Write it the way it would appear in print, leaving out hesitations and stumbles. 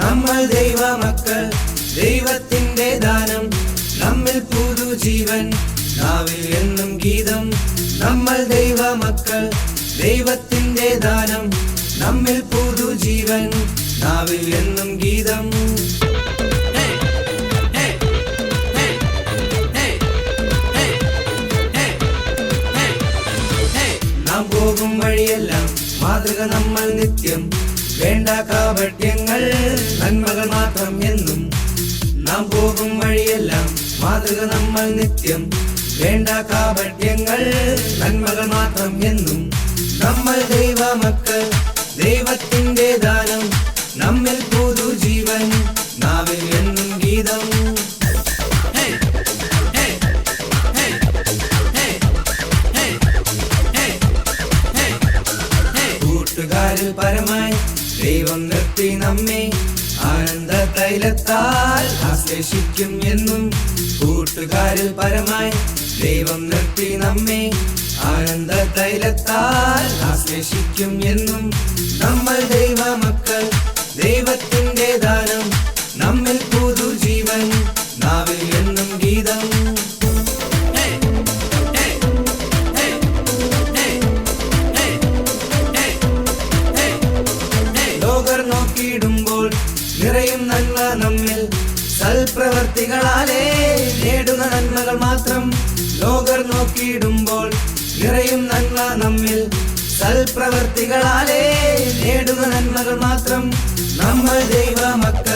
നമ്മൾ ദൈവമക്കൾ, ദൈവത്തിന്റെ ദാനം, നമ്മിൽ പുതുജീവൻ, നാവിൽ എന്നും ഗീതം. നമ്മൾ ദൈവമക്കൾ, ദൈവത്തിന്റെ ദാനം, നമ്മിൽ പുതുജീവൻ, നാവിൽ എന്നും ഗീതം. നാം പോകും വഴിയെല്ലാം മാതൃക നമ്മൾ നിത്യം, വേണ്ട കാപട്യങ്ങൾ നന്മകൾ മാത്രം എന്നും. നാം പോകും വഴിയെല്ലാം മാതൃക നമ്മൾ നിത്യം, വേണ്ട കാപട്യങ്ങൾ നന്മകൾ മാത്രം എന്നും. നമ്മൾ ദൈവമക്കൾ, ദൈവത്തിന്റെ ദാനം, നമ്മിൽ പുതുജീവൻ, നാവിൽ എന്നും ഗീതം. കൂട്ടുകാരിൽ പരമായി ദൈവം നിർത്തി നമ്മെ, ആനന്ദ തൈലത്താൽ ആശ്ലേഷിക്കും എന്നും. കൂട്ടുകാരിൽ പരമായി ദൈവം നിർത്തി നമ്മെ, ആനന്ദ തൈലത്താൽ ആശ്ലേഷിക്കും എന്നും. നമ്മൾ ദൈവമക്കൾ, ദൈവത്തിന്റെ ദാനം, നമ്മിൽ പുതുജീവൻ, നാവിൽ എന്നും ഗീതം. ലോകർ നോക്കിയിടുമ്പോൾ നിറയും നന്മ നമ്മിൽ, സൽപ്രവർത്തികളാലേ നേടുന്ന നന്മകൾ മാത്രം. ലോകർ നോക്കിയിടുമ്പോൾ നിറയും നന്മ നമ്മിൽ, സൽപ്രവർത്തികളാലേ നേടുന്ന നന്മകൾ മാത്രം. നമ്മൾ ദൈവമക്കൾ,